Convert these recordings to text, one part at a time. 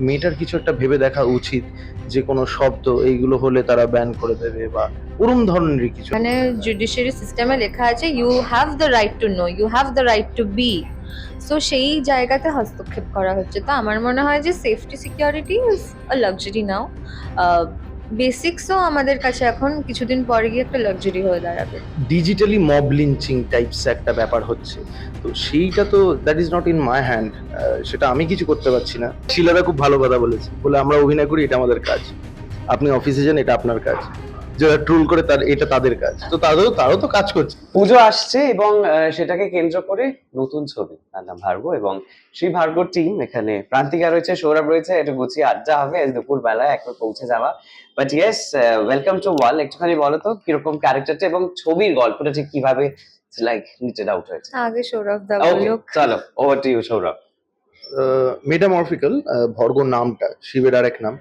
মেয়েটার কিছু একটা ভেবে দেখা উচিত, যে কোনো শব্দ এইগুলো হলে তারা ব্যান করে দেবে বা ওরম ধরনেরই কিছু। মানে জুডিশিয়ারি সিস্টেমে লেখা আছে you have the right to know, you have the right to be. So সেই জায়গাতে হস্তক্ষেপ করা হচ্ছে। তো আমার মনে হয় যে safety security is a luxury now. বেসিক্সও আমাদের কাছে এখন কিছুদিন পরে গিয়ে একটা লাক্সারি হয়ে দাঁড়াবে। ডিজিটালি মব লিঞ্চিং টাইপস একটা ব্যাপার হচ্ছে, তো সেইটা তো that is not in my hand. সেটা আমি কিছু করতে পারছি না। শিলারা খুব ভালো কথা বলেছে, বলে আমরা অভিনয় করি, এটা আমাদের কাজ। আপনি অফিসে যান, এটা আপনার কাজ। যারা ট্রোল করে তার এটা তাদের কাজ, তো তারও তো কাজ করছে। পুজো আসছে এবং সেটাকে কেন্দ্র করে নতুন ছবি, তার নাম ভার্গব। এবং সেই ভার্গব টিম, এখানে প্রান্তিকা রয়েছে, সৌরভ রয়েছে, একটু গুছিয়ে আড্ডা হবে আজ দুপুর বেলায় একবার পৌঁছে যাওয়া। But yes, welcome to all. একটুখানি বলো তো কিরকম ক্যারেক্টারটা এবং ছবির গল্পটা ঠিক কিভাবে লাইক নিটেড আউট হয়েছে। আগে সৌরভ দা ওকে, বলুক। চলো ওভার টু ইউ সৌরভ। মেটামরফিক্যাল ভর্গ নামটা শিবের আর এক নাম,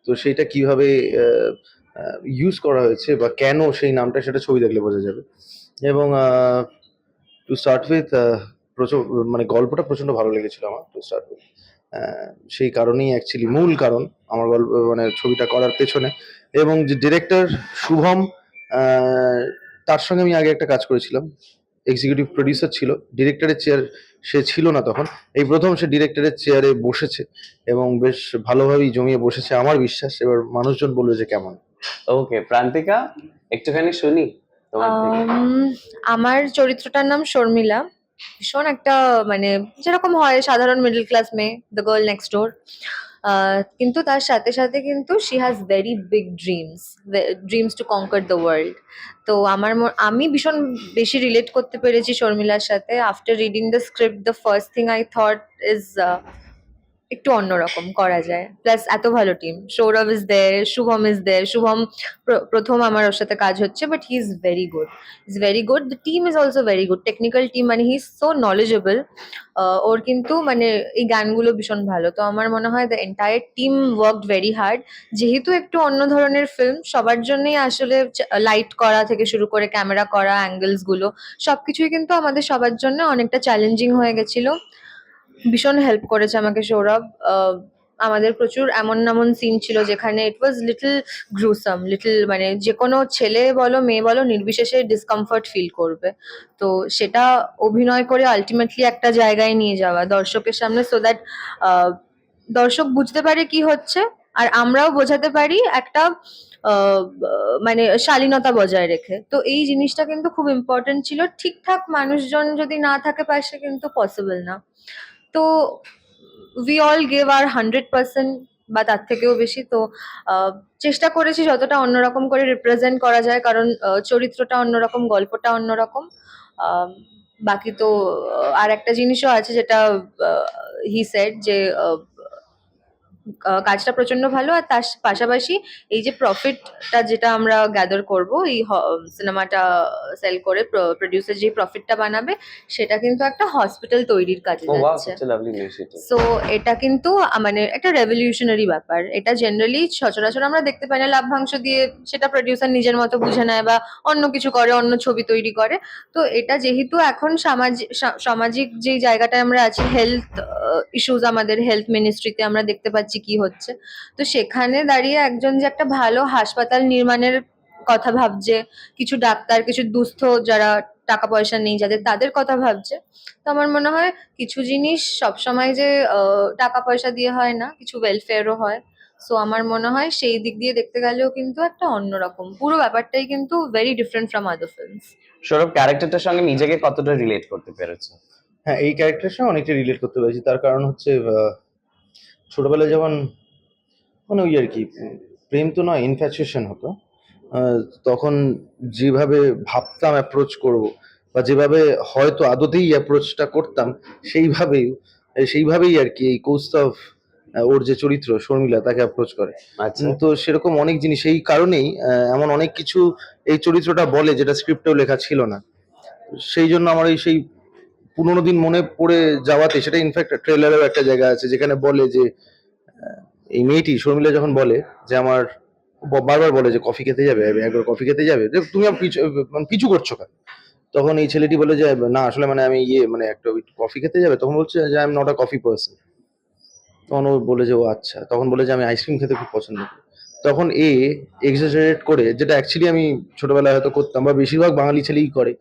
তো সেইটা কিভাবে ইউজ করা হয়েছে বা কেন সেই নামটা, সেটা ছবি দেখলে বোঝা যাবে। এবং টু স্টার্ট উইথ, প্রচুর মানে গল্পটা প্রচন্ড ভালো লেগেছিল আমার টু স্টার্ট উইথ। সেই কারণেই অ্যাকচুয়ালি মূল কারণ আমার গল্প মানে ছবিটা করার পেছনে। এবং যে ডিরেক্টর শুভম, তার সঙ্গে আমি আগে একটা কাজ করেছিলাম, এক্সিকিউটিভ প্রডিউসার ছিল, ডিরেক্টরের চেয়ার সে ছিল না তখন। এই প্রথম সে ডিরেক্টরের চেয়ারে বসেছে এবং বেশ ভালোভাবেই জমিয়ে বসেছে আমার বিশ্বাস। এবার মানুষজন বলবে যে কেমন। ওকে প্রান্তিকা, একটুখানি শুনি তোমার থেকে। আমার চরিত্রটার নাম শর্মিলা। ভীষণ একটা মানে যেরকম হয় সাধারণ মিডল ক্লাস মেয়ে, দ্য গার্ল নেক্সট ডোর। কিন্তু তার সাথে সাথে কিন্তু she has very big dreams, dreams to conquer the world. তো আমি ভীষণ বেশি রিলেট করতে পেরেছি শর্মিলার সাথে। After reading the script, the first thing I thought is একটু অন্যরকম করা যায়। প্লাস এত ভালো team, Sourav is there, Shubham is there. Shubham প্রথম আমার ওর সাথে কাজ হচ্ছে, but he is very good, is very good. The team is also very good, technical team. মানে হি ইজ সো নলেজেবল। ওর কিন্তু মানে এই গানগুলো ভীষণ ভালো। তো আমার মনে হয় the entire team worked very hard. যেহেতু একটু অন্য ধরনের ফিল্ম, সবার জন্যই আসলে লাইট করা থেকে শুরু করে ক্যামেরা করা, অ্যাঙ্গেলস গুলো সবকিছুই কিন্তু আমাদের সবার জন্য অনেকটা চ্যালেঞ্জিং হয়ে গেছিল। ভীষণ হেল্প করেছে আমাকে সৌরভ। আমাদের প্রচুর এমন এমন সিন ছিল যেখানে ইট ওয়াজ লিটল গ্রুসাম, লিটল মানে যে কোনো ছেলে বলো মেয়ে বলো নির্বিশেষে ডিসকমফর্ট ফিল করবে। তো সেটা অভিনয় করে আলটিমেটলি একটা জায়গায় নিয়ে যাওয়া দর্শকের সামনে, সো দ্যাট দর্শক বুঝতে পারে কি হচ্ছে, আর আমরাও বোঝাতে পারি একটা মানে শালীনতা বজায় রেখে। তো এই জিনিসটা কিন্তু খুব ইম্পর্টেন্ট ছিল। ঠিকঠাক মানুষজন যদি না থাকে পাশে কিন্তু পসিবল না। তো উই অল গেভ আর 100% বা তার থেকেও বেশি। তো চেষ্টা করেছি যতটা অন্যরকম করে রিপ্রেজেন্ট করা যায়, কারণ চরিত্রটা অন্যরকম, গল্পটা অন্যরকম। আহ, বাকি তো আর একটা জিনিসও আছে যেটা হি সেড যে কাজটা প্রচন্ড ভালো। আর তার পাশাপাশি এই যে প্রফিটটা যেটা আমরা গ্যাদার করব এই সিনেমাটা সেল করে, প্রডিউসার যে প্রফিটটা বানাবে সেটা কিন্তু একটা হসপিটাল তৈরির কাজে ও ওয়াও, যাচ্ছে। such a lovely initiative. So এটা কিন্তু মানে একটা রেভলিউশনারি ব্যাপার। এটা জেনারেলি সচরাচর আমরা দেখতে পাই না, লাভ্যাংশ দিয়ে সেটা প্রডিউসার নিজের মতো বুঝে নেয় বা অন্য কিছু করে, অন্য ছবি তৈরি করে। তো এটা যেহেতু এখন সামাজিক যে জায়গাটায় আমরা আছি, হেলথ ইস্যুস, আমাদের হেলথ মিনিস্ট্রিতে আমরা দেখতে পাচ্ছি কি হচ্ছে। তো সেখানে দাঁড়িয়ে একজন যে একটা ভালো হাসপাতাল নির্মাণের কথা ভাবছে, কিছু ডাক্তার, কিছু দুস্থ যারা টাকা পয়সা নেই যাদের, তাদের কথা ভাবছে। তো আমার মনে হয় কিছু জিনিস সবসময় যে টাকা পয়সা দিয়ে হয় না, কিছু ওয়েলফেয়ারও হয়। সো আমার মনে হয় সেই দিক দিয়ে দেখতে গেলেও কিন্তু একটা অন্যরকম পুরো ব্যাপারটাই কিন্তু very different from other films. Sourav, ক্যারেক্টারটার সঙ্গে নিজেকে কতটা রিলেট করতে পেরেছো? হ্যাঁ, এই ক্যারেক্টারের সঙ্গে অনেকটা রিলেট করতে পেরেছি। তার কারণ হচ্ছে ছোটবেলায় যখন মানে ওই আর কি প্রেম তো নয়, ইনফ্যাচুয়েশন হতো, তখন যেভাবে ভাবতাম অ্যাপ্রোচ করব বা যেভাবে হয়তো আদতেই অ্যাপ্রোচটা করতাম, সেইভাবেই সেইভাবেই আর কি এই কৌস্তভ, ওর যে চরিত্র শর্মিলা, তাকে অ্যাপ্রোচ করে। আচ্ছা, তো সেরকম অনেক জিনিস, এই কারণেই এমন অনেক কিছু এই চরিত্রটা বলে যেটা স্ক্রিপ্টেও লেখা ছিল না। সেই জন্য আমার এই সেই পুরোনো দিন মনে পড়ে যাওয়াতে, সেটা ইনফ্যাক্ট ট্রেলারেও একটা জায়গা আছে যেখানে বলে যে এই মেয়েটি শর্মিলা যখন বলে যে আমার বারবার বলে যে কফি খেতে যাবে, একবার কফি খেতে যাবে, যে তুমি আমার পিছু মানে পিছু করছো কেন? তখন এই ছেলেটি বলে যে না আসলে মানে আমি মানে একটা কফি খেতে যাবে, তখন বলছে যে I am not a coffee person. তখন ও বলে যে ও আচ্ছা, তখন বলে যে আমি আইসক্রিম খেতে খুব পছন্দ করি। তখন এ এক্সাজারেট করে, যেটা অ্যাকচুয়ালি আমি ছোটবেলায় হয়তো করতাম বা বেশিরভাগ বাঙালি ছেলেই করে,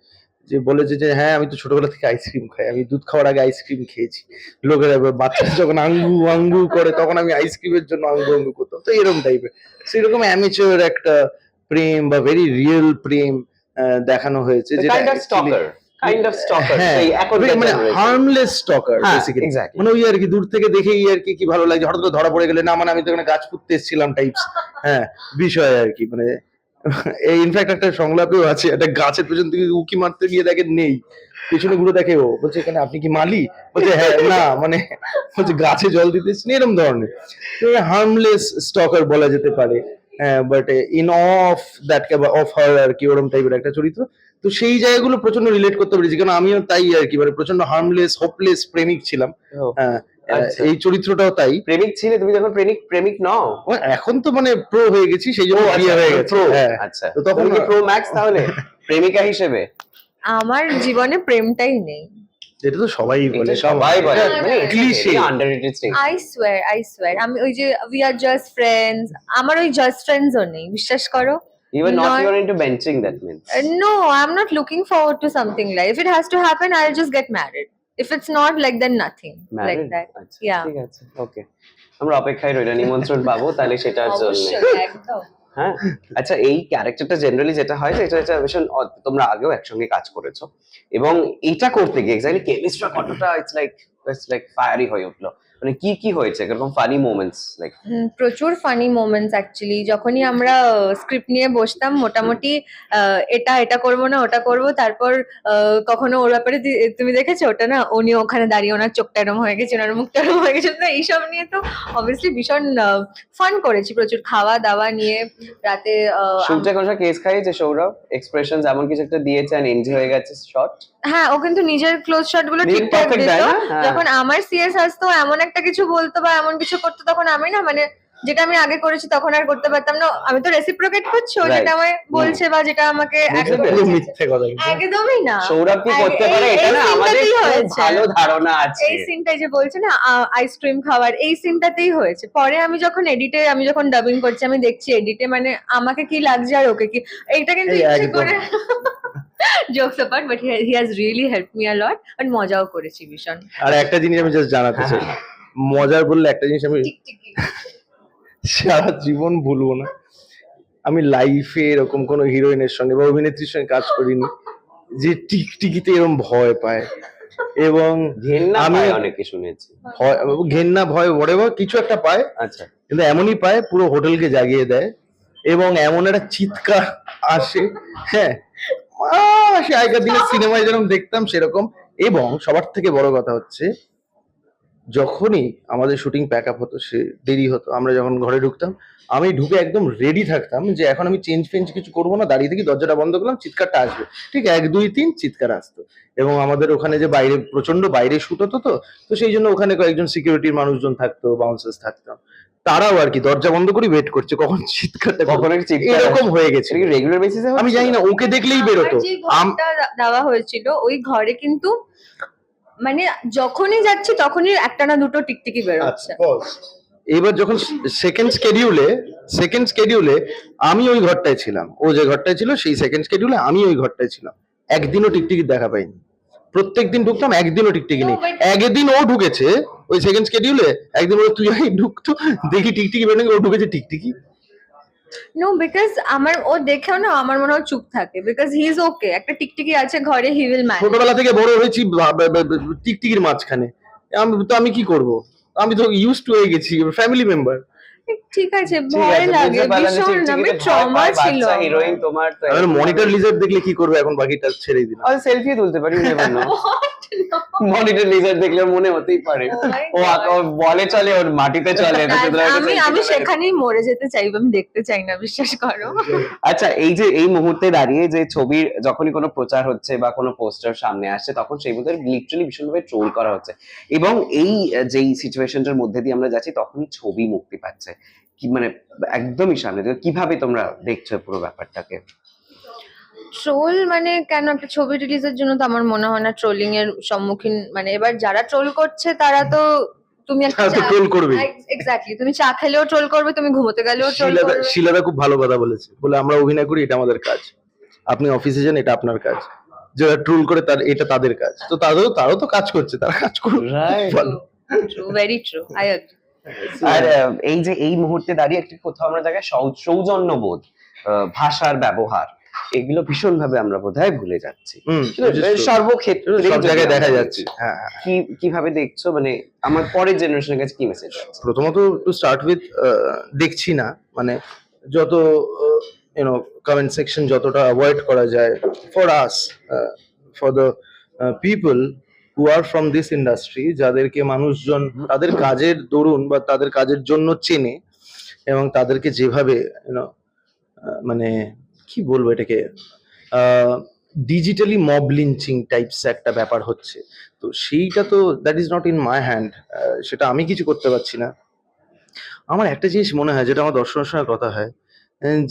যে বলে যে হ্যাঁ আমি তো ছোটবেলা থেকে আইসক্রিম খাই, আমি দুধ খাওয়ার আগে আইসক্রিম খেয়েছি। লোকেরা এবার বাচ্চারা যখন আঙ্গু আঙ্গু করে তখন আমি আইসক্রিমের জন্য আঙ্গু আঙ্গু করতাম, তো এরকম টাইপের সেরকম অ্যামেচার একটা প্রেম বা ভেরি রিয়েল প্রেম দেখানো হয়েছে, যেটা kind of actually- stalker, kind of stalker, হ্যাঁ, সেই এখনকার মানে generation। হার্মলেস স্টকার হ্যাঁ, বেসিক্যালি। exactly। মানে ওই আর কি দূর থেকে দেখেই আর কি কি ভালো লাগছে, হঠাৎ করে ধরা পড়ে গেলে না, মানে আমি তো এখানে গাছ পুঁততে এসেছিলাম টাইপস, হ্যাঁ, বিষয় আর কি। মানে এই ইনফ্যাক্ট একটা সংলাপেও আছে, একটা গাছের পেছন থেকে উকি মারতে গিয়ে দেখে নেই, পেছনে ঘুরে দেখে ও বলছে এখানে আপনি কি মালি, বলছে হ্যাঁ, না মানে হচ্ছে গাছে জল দিতে এসেছেন, এরকম ধরনের হার্মলেস স্টকার বলা যেতে পারে। হ্যাঁ, but in of that of her আর কি, ওরকম টাইপের একটা চরিত্র। তো সেই জায়গাগুলো প্রচন্ড রিলেট করতে পেরেছি, কারণ আমিও তাই আর কি, মানে প্রচন্ড হার্মলেস হোপলেস প্রেমিক ছিলাম। ও, হ্যাঁ, আচ্ছা। এই চরিত্রটাও তাই। প্রেমিক ছিলে তুমি, যখন প্রেমিক নও? ও, এখন তো মানে প্রো হয়ে গেছি, সেই জন্য বিয়ে হয়ে গেছে। প্রো, হ্যাঁ, আচ্ছা। তো তখন তুমি কি প্রো ম্যাক্স তাহলে প্রেমিকা হিসেবে? আমার জীবনে প্রেমটাই নেই। এটা তো সবাই বলে, এটা সবাই বলে, মানে cliche. Underrated stage. I swear আমি ওই যে উই আর জাস্ট ফ্রেন্ডস, আমার ওই জাস্ট ফ্রেন্ডসও নেই, বিশ্বাস করো। You were not Not- even into benching, that means. No, I'm not looking forward to something like. If it has to happen, I'll just get married. If it's not like, then nothing like Married? that. আচ্ছা, Yeah. ঠিক আছে, ওকে। আমরা অপেক্ষায় রইলাম নিমন্ত্রণ পাবো তাহলে সেটার জন্য। অবশ্যই, একদম। হ্যাঁ, আচ্ছা, এই ক্যারেক্টারটা জেনারেলি যেটা হয় যে এটা ভীষণ তোমরা আগেও একসঙ্গে কাজ করেছো, এবং এটা করতে গিয়ে এক্স্যাক্টলি কেমিস্ট্রি কতটা ইটস লাইক ফায়ারি হয়ে উঠলো, মানে কি কি হয়েছে এরকম ফানি মোমেন্টস লাইক? প্রচুর ফানি মোমেন্টস অ্যাকচুয়ালি। যখনই আমরা স্ক্রিপ্ট নিয়ে বসতাম, মোটামুটি এটা এটা করবো না ওটা করবো, তারপর কখনো ওর ব্যাপারে তুমি দেখেছো ওটা না, উনি ওখানে দাঁড়িয়ে ওনার চোখটা এরম হয়ে গেছে, ওনার মুখটা এরম হয়ে গেছে, তো এইসব নিয়ে তো অবভিয়াসলি ভীষণ ফান করেছি, প্রচুর খাওয়া দাওয়া নিয়ে রাতে। শুটে কোনো কেস খাই যে সৌরভ এক্সপ্রেশন এমন কিছু একটা দিয়েছে আর এনজি হয়ে গেছে শট? হ্যাঁ, ও কিন্তু নিজের ক্লোজ শট গুলো নিজের ঠিকঠাক perfect দিত। দেয় না? হ্যাঁ। যখন আমার সিএস আসতো এমন একটা কিছু বলতো বা এমন কিছু করতো, তখন আমি না, মানে যেটা আমি আগে করেছি তখন আর করতে পারতাম না। আমি তো রেসিপ্রোকেট করছি, ও Right. যেটা আমায় বলছে বা যেটা আমাকে বুঝতে একদম পেরেছি। পুরো মিথ্যে কথা কিন্তু। একদমই না। সৌরভ কি করতে পারে এই- এটা এই না আমাদের সিনটাতেই খুব হয়েছে। ভালো ধারণা আছে। এই সিনটাই যে বলছে না আইসক্রিম খাওয়ার, এই সিনটাতেই হয়েছে। পরে আমি যখন ডাবিং করছি, আমি দেখছি এডিটে মানে আমাকে কি লাগছে আর ওকে কি, এইটা কিন্তু এই ইচ্ছে একদম। করে jokes apart, but he has really help me a lot, আর মজাও করেছি ভীষণ। আর একটা জিনিস আমি জাস্ট জানাতে চাই, মজার বললে একটা জিনিস আমি টিকটিকি। সারা জীবন ভুলবো না। আমি লাইফে এরকম কোনো হিরোইনের সঙ্গে বা অভিনেত্রীর সঙ্গে কাজ করিনি যে টিকটিকিতে এরকম ভয় পায়, এবং ঘেন্না আমি পায় অনেকে শুনেছি। ঘেন্না ভয় whatever কিছু একটা পায়, আচ্ছা, কিন্তু এমনই পায় পুরো হোটেলকে জাগিয়ে দেয়, এবং এমন একটা চিৎকার আসে, হ্যাঁ, সে আগের দিনের সিনেমায় যেরকম দেখতাম সেরকম। এবং সবার থেকে বড় কথা হচ্ছে, যখনই আমাদের শুটিং প্যাক আপ হতো, সে দেরি হতো, আমরা যখন ঘরে ঢুকতাম, আমি ঢুকে একদম রেডি থাকতাম যে এখন আমি চেঞ্জ ফেঞ্জ কিছু করবো না, দাঁড়িয়ে থেকে দরজাটা বন্ধ করলাম, চিৎকারটা আসবে, ঠিক 1 2 3 চিৎকার আসতো। এবং আমাদের ওখানে যে বাইরে প্রচন্ড বাইরে শুট হতো, তো সেই জন্য ওখানে কয়েকজন সিকিউরিটির মানুষজন থাকতো, বাউন্সার্স থাকতো, তারাও আর কি দরজা বন্ধ করে ওয়েট করছে কখন চিৎকারটা করবে। কখনো চিৎকার এরকম হয়ে গেছে। এটা কি রেগুলার বেসিসে? আমি জানি না, ওকে দেখলেই বেরোতো। আমার যে ঘরটা দেওয়া হয়েছিল ওই ঘরে কিন্তু মানে যখনই যাচ্ছি তখনই একটা না দুটো টিকটিকি বেরোচ্ছে। এবার যখন সেকেন্ড স্কেডিউলে আমি ওই ঘরটায় ছিলাম, ও যে ঘরটায় ছিল সেই সেকেন্ড স্কেডিউলে আমি ওই ঘরটায় ছিলাম, একদিনও টিকটিকির দেখা পাইনি। প্রত্যেকদিন ঢুকতাম, একদিনও টিকটিকি নেই। No, but- একদিন ও ঢুকেছে ওই সেকেন্ড স্কেডিউলে, একদিন বলে তুই আই ঢুকতো, দেখি টিকটিকি বেরোনে, ও ঢুকেছে টিকটিকি। নো, বিকজ আমার ও দেখেও না আমার মনে হয় চুপ থাকে, বিকজ হি ইজ ওকে, একটা টিকটিকি আছে ঘরে, হি উইল ম্যানেজ। ছোটবেলা থেকে বড় হয়েছি টিকটিকির মাঝখানে, আমি কি করব, আমি তো ইউজ টু হয়ে গেছি, ফ্যামিলি মেম্বার। ঠিক আছে, ঠিক ভয় আছে, লাগে বুঝতে পারলাম যে ভীষণ, আমি টিকটিকিতে ভয় ট্রমা পায় ছিল। বাচ্চা হিরোইন তোমার। মনিটর লিজার্ড দেখলে কি করবে, এখন বাকিটা ছেড়েই দিলাম। আর সেলফি তুলতে পারি না। What? No. মনিটর লিজার দেখলে মনে হতেই পারে Oh my ও God. বলে চলে, ওর মাটিতে চলে। আমি সেখানেই মরে যেতে চাইবো, আমি দেখতে চাই না, বিশ্বাস করো। আচ্ছা, এই যে এই মুহূর্তে দাঁড়িয়ে যে ছবির যখনই কোনো প্রচার হচ্ছে বা কোনো পোস্টার সামনে আসছে, তখন সেই বোধহয় লিটারালি ভীষণভাবে ট্রোল করা হচ্ছে, এবং এই যেই সিচুয়েশনটার মধ্যে দিয়ে আমরা যাচ্ছি তখনই ছবি মুক্তি পাচ্ছে, কি মানে একদমই সামনে থেকে কিভাবে তোমরা দেখছো পুরো ব্যাপারটাকে? ট্রোল মানে কেন, একটা ছবি রিলিজের জন্য তো আমার মনে হয় না ট্রোলিং এর সম্মুখীন, মানে এবার যারা ট্রোল করছে তারা তো তুমি একটা তো ট্রোল করবে। এক্স্যাক্টলি, তুমি চা খেলেও ট্রোল করবে, তুমি ঘুমোতে গেলেও ট্রোল করবে। শিলাদা খুব ভালো কথা বলেছে, বলে আমরা অভিনয় করি, এটা আমাদের কাজ, আপনি অফিসে যান, এটা আপনার কাজ। যারা ট্রোল করে এটা তাদের কাজ, তো তারাও তো কাজ করছে, তারা কাজ করুক। Right. ভালো। True, very true, I agree. আর এই যে এই মুহূর্তে দাঁড়িয়ে একটি কোথাও আমরা জায়গায় সৌজন্যবোধ, ভাষার ব্যবহার, এগুলো ভীষণ ভাবে আমরা বোধহয় ভুলে যাচ্ছি। সর্বক্ষেত্রে সব জায়গায় দেখা যাচ্ছে। হ্যাঁ, কিভাবে দেখছো, মানে আমার পরের জেনারেশনের কাছে কি মেসেজ? প্রথমত টু স্টার্ট উইথ, দেখছি না, মানে যত কমেন্ট সেকশন যতটা অ্যাভয়েড করা যায়, for us, for the people who are from this industry, যাদেরকে মানুষজন তাদের কাজের দরুন বা তাদের কাজের জন্য চেনে, এবং তাদেরকে যেভাবে মানে কি বলবো এটাকে, ডিজিটালি মব লিঞ্চিং টাইপস একটা ব্যাপার হচ্ছে, তো সেইটা তো that is not in my hand, সেটা আমি কিছু করতে পারছি না। আমার একটা জিনিস মনে হয়, যেটা আমার দর্শকের সঙ্গে কথা হয়,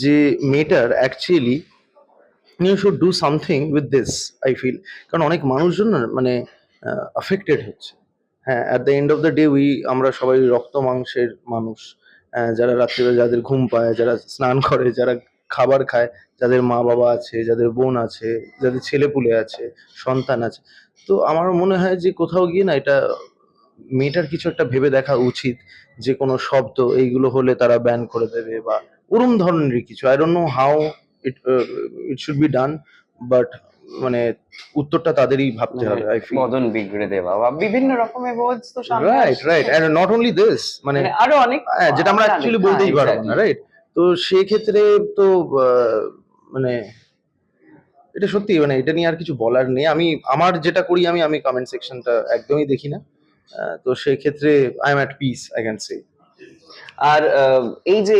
যে মেয়েটার actually you should do something with this, I feel, কারণ অনেক মানুষজন না মানে আফেক্টেড হচ্ছে। হ্যাঁ, at the end of the day আমরা সবাই রক্ত মাংসের মানুষ, যারা রাত্রিবেলা যাদের ঘুম পায়, যারা স্নান করে, যারা খাবার খায়, যাদের মা বাবা আছে, যাদের বোন আছে, যাদের ছেলেপুলে আছে, সন্তান আছে, তো আমার মনে হয় যে কোথাও গিয়ে না এটা মেয়েটার কিছু একটা ভেবে দেখা উচিত, যে কোনো শব্দ এইগুলো হলে তারা ব্যান করে দেবে বা ওরম ধরনেরই কিছু। I don't know how it it should be done, but মানে উত্তরটা তাদেরই ভাবতে হবে, আই ফিল। বদন বিগড়ে দেওয়া বা বিভিন্ন রকমের ওয়ার্ডস তো সামনে right, and not only this, মানে আরো অনেক, যেটা আমরা অ্যাকচুয়ালি বলতেই পারবো না, রাইট? তো সেক্ষেত্রে তো মানে এটা সত্যি, মানে এটা নিয়ে আর কিছু বলার নেই। আমার যেটা করি, আমি কমেন্ট সেকশনটা একদমই দেখি না, তো সেই ক্ষেত্রে I am at peace, I can say. আর এই যে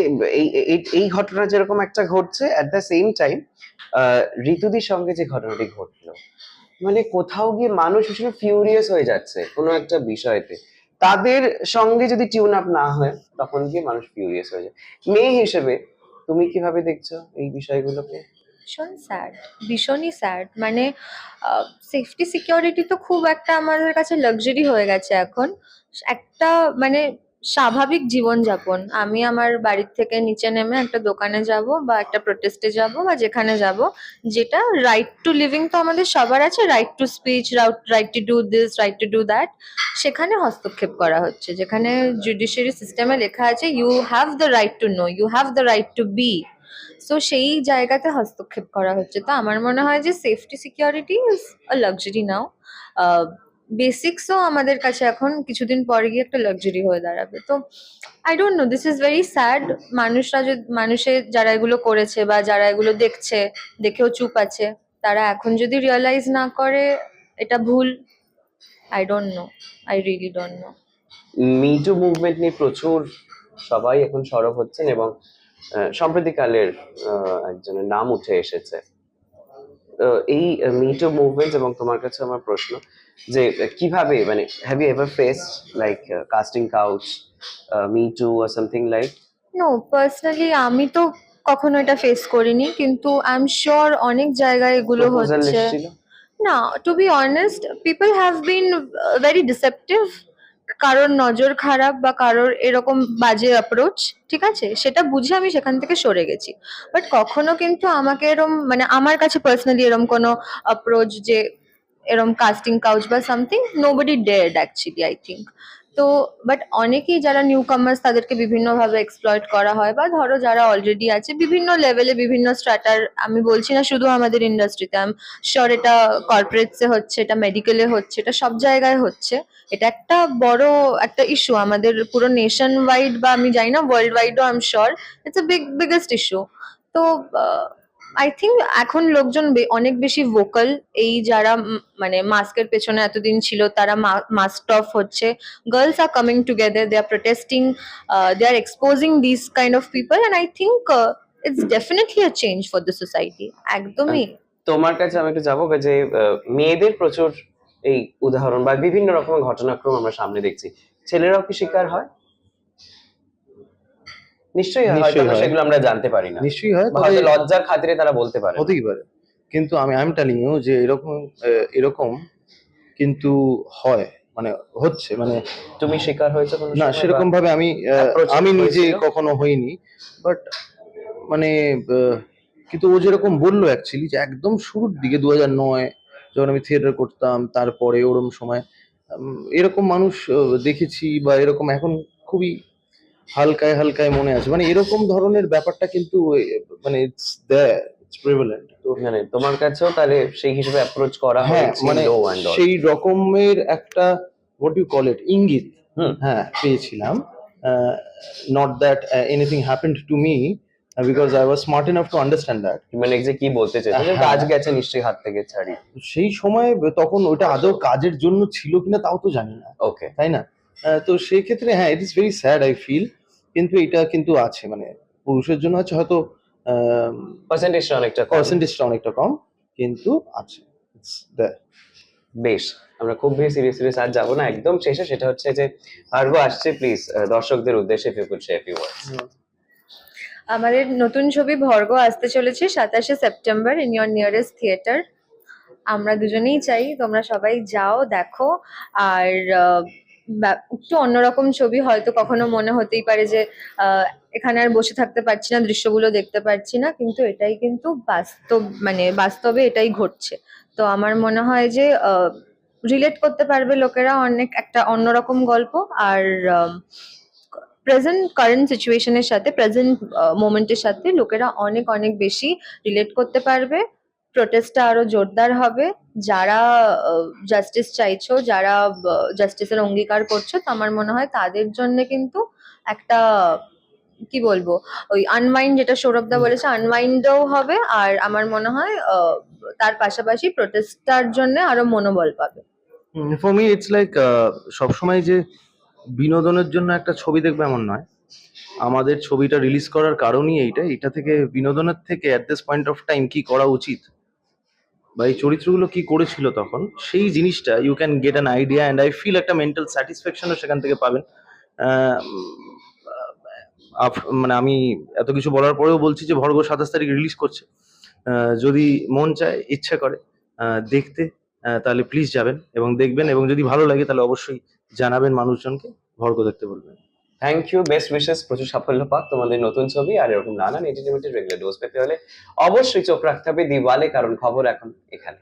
এই ঘটনা যেরকম একটা ঘটছে, অ্যাট দ্য সেম টাইম ঋতুদির সঙ্গে যে ঘটনাটি ঘটলো, মানে কোথাও গিয়ে মানুষ ভীষণ ফিউরিয়াস হয়ে যাচ্ছে কোনো একটা বিষয়তে, তাদের সঙ্গে যদি টিউন আপ না হয় তখন গিয়ে মানুষ ফিউরিয়াস হয়ে যায়। মেয়ে হিসেবে তুমি কিভাবে দেখছো এই বিষয়গুলোকে? ভীষণ স্যাড, ভীষণই স্যাড। মানে সেফটি সিকিউরিটি তো খুব একটা আমাদের কাছে লাক্সারি হয়ে গেছে এখন। একটা মানে স্বাভাবিক জীবনযাপন, আমি আমার বাড়ির থেকে নিচে নেমে একটা দোকানে যাব বা একটা প্রোটেস্টে যাব বা যেখানে যাব, যেটা রাইট টু লিভিং তো আমাদের সবার আছে, right to speech, right to do this, right to do that, সেখানে হস্তক্ষেপ করা হচ্ছে। যেখানে জুডিশিয়ারি সিস্টেমে লেখা আছে you have the right to know, you have the right to be, so সেই জায়গাতে হস্তক্ষেপ করা হচ্ছে। তো আমার মনে হয় যে safety security is a luxury now. বেসিক্সও আমাদের কাছে এখন কিছুদিন পরে গিয়ে একটা লাক্সারি হয়ে দাঁড়াবে। তো I don't no, this is very sad. মানুষের যারা এগুলো করেছে বা যারা এগুলো দেখছে, দেখেও চুপ আছে, তারা এখন যদি রিয়েলাইজ না করে এটা ভুল, I don't know, I really don't know. Me too movement নিয়ে প্রচুর সবাই এখন সরব হচ্ছেন এবং সম্প্রতিকালের একজনের নাম উঠে এসেছে। এই মিটু মুভমেন্ট এবং তোমার কাছে আমার প্রশ্ন যে কিভাবে, মানে have you ever faced like casting couch, me too or something like? No, personally আমি তো কখনো এটা ফেস করিনি, কিন্তু আই এম শিওর অনেক জায়গায় এগুলো প্রপোজাল হচ্ছে। এসেছিল? না, to be honest, people have been very deceptive. কারোর নজর খারাপ বা কারোর এরকম বাজে অ্যাপ্রোচ, ঠিক আছে, সেটা বুঝে আমি সেখান থেকে সরে গেছি। বাট কখনো কিন্তু আমাকে এরম মানে আমার কাছে পার্সোনালি এরম কোনো অ্যাপ্রোচ যে এরম কাস্টিং কাউচ বা something, nobody ডেয়ার্ড actually, I think. তো বাট অনেকেই যারা নিউ কামার্স, তাদেরকে বিভিন্নভাবে এক্সপ্লয়েট করা হয়, বা ধরো যারা অলরেডি আছে বিভিন্ন লেভেলে, বিভিন্ন স্ট্র্যাটার, আমি বলছি না শুধু আমাদের ইন্ডাস্ট্রিতে, আমি শিওর এটা কর্পোরেটসে হচ্ছে, এটা মেডিকেলে হচ্ছে, এটা সব জায়গায় হচ্ছে। এটা একটা বড় একটা ইস্যু আমাদের পুরো নেশন ওয়াইড, বা আমি জানি না ওয়ার্ল্ড ওয়াইডও, I am sure it's a biggest issue. তো আই থিঙ্ক এখন লোকজন অনেক বেশি ভোকাল। এই যারা মানে মাস্কের পেছনে এতদিন ছিল, তারা মাস্ক অফ হচ্ছে, girls are coming together, they are protesting, they are exposing this kind of people, and I think it's definitely a change for the society, একদমই। তোমার কাছে আমি একটু যাবো যে মেয়েদের প্রচুর এই উদাহরণ বা বিভিন্ন রকমের ঘটনাক্রম আমরা সামনে দেখছি, ছেলেরাও কি শিকার হয়? নিশ্চয়ই হয়, হয়তো আমরা সেগুলো আমরা জানতে পারি না, নিশ্চয়ই হয়, বা হয়তো লজ্জার খাতিরে তারা বলতে পারে না। হতেই পারে, কিন্তু আমি টেলিং ইউ যে এরকম কিন্তু হয়, মানে হচ্ছে মানে তুমি শিকার হয়েছে কোনো না সময় বা সেরকম ভাবে approach আমি নিজে হয়েছিল? কখনো হইনি, বাট মানে কিন্তু ও যেরকম বললো অ্যাকচুয়ালি যে একদম শুরুর দিকে 2009 যখন আমি থিয়েটার করতাম, তারপরে ওরম সময় এরকম মানুষ দেখেছি, বা এরকম এখন খুবই হালকায় হালকায় মনে আছে, মানে এরকম ধরনের ব্যাপারটা কিন্তু মানে ইটস দেয়ার, ইটস প্রিভ্যালেন্ট। তো মানে তোমার কাছেও তাহলে সেই হিসেবে অ্যাপ্রোচ করা হ্যাঁ হয়েছিল মানে অ্যান্ড অল? সেই রকমের একটা হোয়াট ইউ কল ইট ইঙ্গিত হুম। হ্যাঁ পেয়েছিলাম। Not that anything happened to me, because I was smart enough to understand that. মানে যে কি বলতে চাইছো যে হ্যাঁ। কাজ গেছে নিশ্চয়ই হাত থেকে ছাড়ি। সেই সময় তখন ওইটা আদৌ কাজের জন্য ছিল কিনা তাও তো জানি না, ওকে। তাই না? তো সেই ক্ষেত্রে হ্যাঁ it is very sad I feel, কিন্তু এটা কিন্তু আছে, মানে পুরুষের জন্য আছে হয়তো পার্সেন্টেজটা অনেকটা কম। পার্সেন্টেজটা অনেকটা কম, কিন্তু আছে, It's there. বেশ, আমরা খুব বেশি সিরিয়াস আর যাবো না, একদম শেষে সেটা হচ্ছে যে ভার্গব আসছে, প্লিজ দর্শকদের উদ্দেশ্যে if you could share a few words. আমাদের নতুন ছবি ভর্গ আসতে চলেছে 27শে September in your nearest theatre. আমরা দুজনেই চাই তোমরা সবাই যাও, দেখো। আর একটু অন্যরকম ছবি, হয়তো কখনো মনে হতেই পারে যে এখানে আর বসে থাকতে পারছি না, দৃশ্যগুলো দেখতে পারছি না, কিন্তু এটাই কিন্তু বাস্তব, মানে বাস্তবে এটাই ঘটছে। তো আমার মনে হয় যে রিলেট করতে পারবে লোকেরা, অনেক একটা অন্যরকম গল্প। আর প্রেজেন্ট কারেন্ট সিচুয়েশনের সাথে, প্রেজেন্ট মোমেন্টের সাথে লোকেরা অনেক অনেক বেশি রিলেট করতে পারবে। প্রোটেস্টটা আরো জোরদার হবে। যারা জাস্টিস চাইছো, যারা জাস্টিসের অঙ্গীকার করছো, তো আমার মনে হয় তাদের জন্য কিন্তু একটা কি বলবো, ওই আনমাইন্ড, যেটা সৌরভদা বলেছে, আনমাইন্ডও হবে। আর আমার মনে হয় তার পাশাপাশি প্রোটেস্টটার জন্য আরো মনোবল পাবে। ফর মি ইটস লাইক সবসময় যে বিনোদনের জন্য একটা ছবি দেখবে এমন নয়। আমাদের ছবিটা রিলিজ করার কারণই এটা থেকে বিনোদনের থেকে at this point of time কি করা উচিত, বা এই চরিত্রগুলো কি করেছিল তখন, সেই জিনিসটা you can get an idea, and I feel একটা মেন্টাল স্যাটিসফ্যাকশনও সেখান থেকে পাবেন। আহ, মানে আমি এত কিছু বলার পরেও বলছি যে ভর্গ 27 তারিখ রিলিজ করছে। যদি মন চায়, ইচ্ছা করে দেখতে, তাহলে প্লিজ যাবেন এবং দেখবেন, এবং যদি ভালো লাগে তাহলে অবশ্যই জানাবেন মানুষজনকে, ভর্গ দেখতে বলবেন। থ্যাংক ইউ, বেস্ট উইশেস, প্রচুর সাফল্য পাক তোমাদের নতুন ছবি। আর এরকম নানান এন্টারটেনমেন্টের রেগুলার ডোজ পেতে হলে অবশ্যই চোখ রাখতে হবে দিওয়ালে, কারণ খবর এখন এখানে।